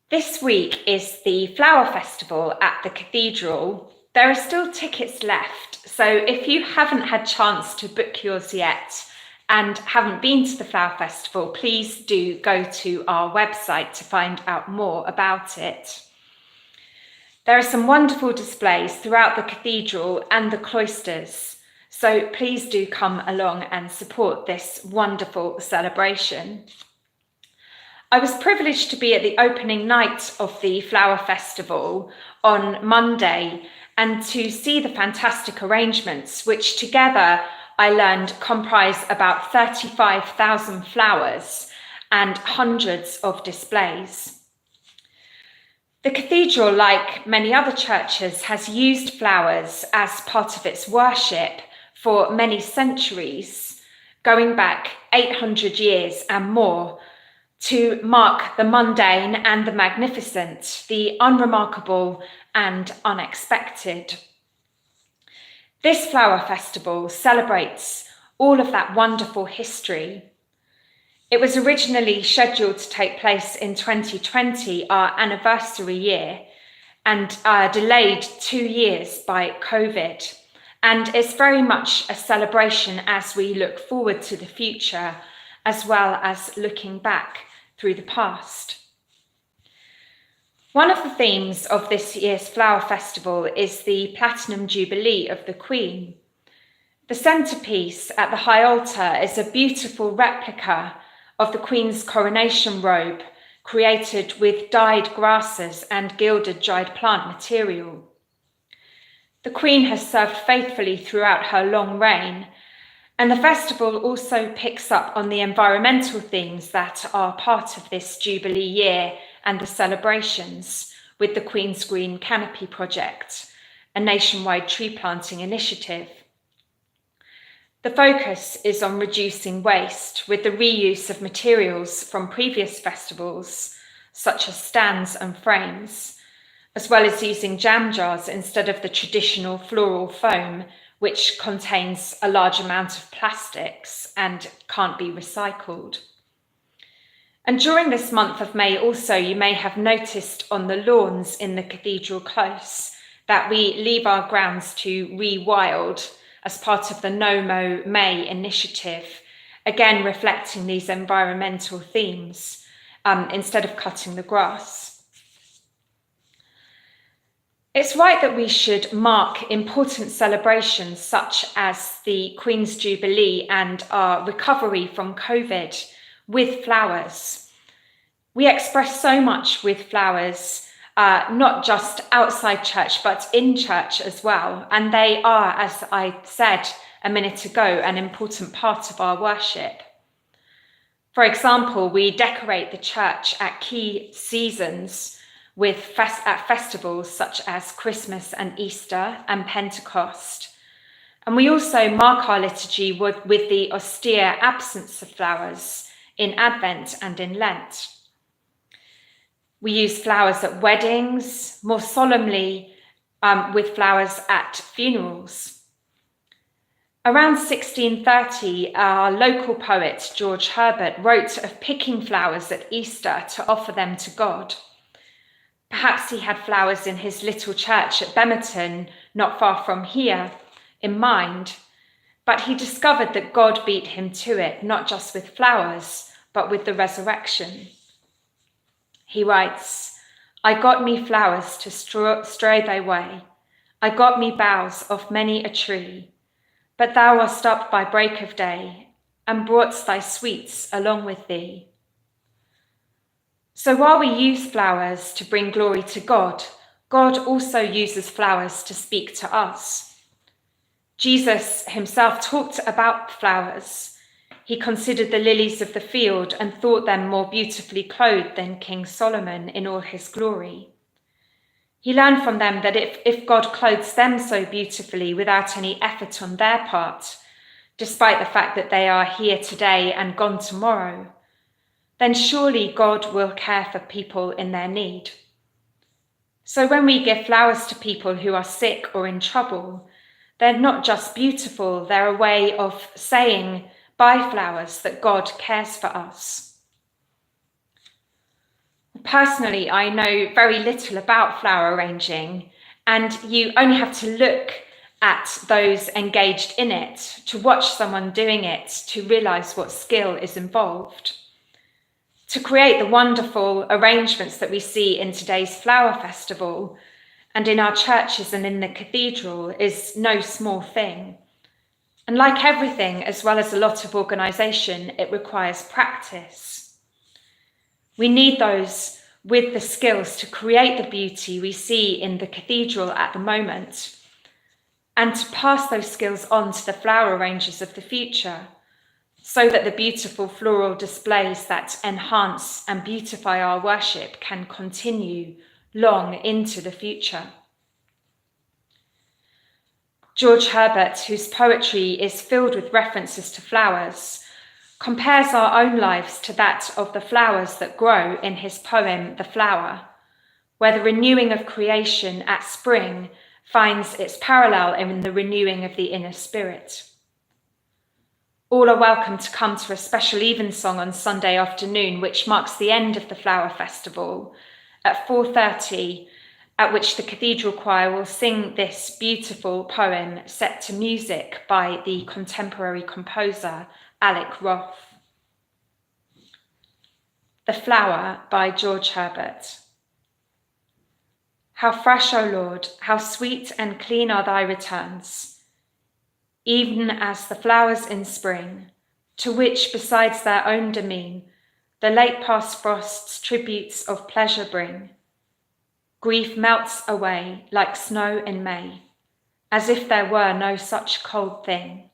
This week is the Flower Festival at the Cathedral. There are still tickets left, so if you haven't had a chance to book yours yet and haven't been to the Flower Festival, please do go to our website to find out more about it. There are some wonderful displays throughout the cathedral and the cloisters, so please do come along and support this wonderful celebration. I was privileged to be at the opening night of the Flower Festival on Monday and to see the fantastic arrangements, which together I learned comprise about 35,000 flowers and hundreds of displays. The cathedral, like many other churches, has used flowers as part of its worship for many centuries, going back 800 years and more, to mark the mundane and the magnificent, the unremarkable and unexpected. This flower festival celebrates all of that wonderful history. It was originally scheduled to take place in 2020, our anniversary year, and delayed 2 years by COVID. And it's very much a celebration as we look forward to the future, as well as looking back through the past. One of the themes of this year's Flower Festival is the Platinum Jubilee of the Queen. The centrepiece at the high altar is a beautiful replica of the Queen's coronation robe, created with dyed grasses and gilded dried plant material. The Queen has served faithfully throughout her long reign, and the festival also picks up on the environmental themes that are part of this Jubilee year and the celebrations, with the Queen's Green Canopy Project, a nationwide tree planting initiative. The focus is on reducing waste with the reuse of materials from previous festivals, such as stands and frames, as well as using jam jars instead of the traditional floral foam, which contains a large amount of plastics and can't be recycled. And during this month of May also, you may have noticed on the lawns in the Cathedral Close that we leave our grounds to rewild as part of the No Mow May initiative, again reflecting these environmental themes instead of cutting the grass. It's right that we should mark important celebrations such as the Queen's Jubilee and our recovery from COVID with flowers. We express so much with flowers, not just outside church, but in church as well. And they are, as I said a minute ago, an important part of our worship. For example, we decorate the church at key seasons at festivals such as Christmas and Easter and Pentecost. And we also mark our liturgy with the austere absence of flowers in Advent and in Lent. We use flowers at weddings, more solemnly with flowers at funerals. Around 1630, our local poet, George Herbert, wrote of picking flowers at Easter to offer them to God. Perhaps he had flowers in his little church at Bemerton, not far from here, in mind, but he discovered that God beat him to it, not just with flowers, but with the resurrection. He writes, "I got me flowers to stray thy way. I got me boughs of many a tree. But thou wast up by break of day, and brought'st thy sweets along with thee." So while we use flowers to bring glory to God, God also uses flowers to speak to us. Jesus himself talked about flowers. He considered the lilies of the field and thought them more beautifully clothed than King Solomon in all his glory. He learned from them that if God clothes them so beautifully without any effort on their part, despite the fact that they are here today and gone tomorrow, then surely God will care for people in their need. So when we give flowers to people who are sick or in trouble, they're not just beautiful, they're a way of saying, buy flowers, that God cares for us. Personally, I know very little about flower arranging, and you only have to look at those engaged in it, to watch someone doing it, to realise what skill is involved. To create the wonderful arrangements that we see in today's flower festival and in our churches and in the cathedral is no small thing. And like everything, as well as a lot of organisation, it requires practice. We need those with the skills to create the beauty we see in the cathedral at the moment, and to pass those skills on to the flower arrangers of the future, so that the beautiful floral displays that enhance and beautify our worship can continue long into the future. George Herbert, whose poetry is filled with references to flowers, compares our own lives to that of the flowers that grow in his poem, The Flower, where the renewing of creation at spring finds its parallel in the renewing of the inner spirit. All are welcome to come to a special evensong on Sunday afternoon, which marks the end of the Flower Festival at 4:30, at which the Cathedral Choir will sing this beautiful poem set to music by the contemporary composer Alec Roth. The Flower by George Herbert. How fresh, O Lord, how sweet and clean are thy returns, even as the flowers in spring, to which, besides their own demesne, the late past frosts tributes of pleasure bring. Grief melts away like snow in May, as if there were no such cold thing.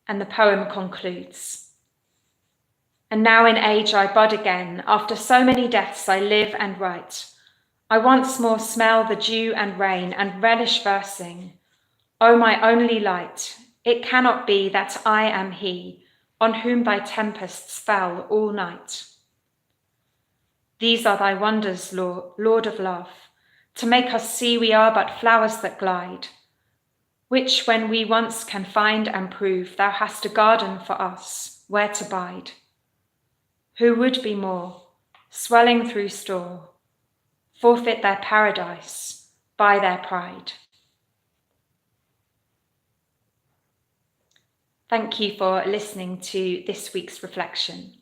And the poem concludes. And now in age I bud again, after so many deaths I live and write. I once more smell the dew and rain and relish versing. O my only light, it cannot be that I am he on whom thy tempests fell all night. These are thy wonders, Lord of love, to make us see we are but flowers that glide, which when we once can find and prove, thou hast a garden for us, where to bide. Who would be more, swelling through store, forfeit their paradise by their pride. Thank you for listening to this week's reflection.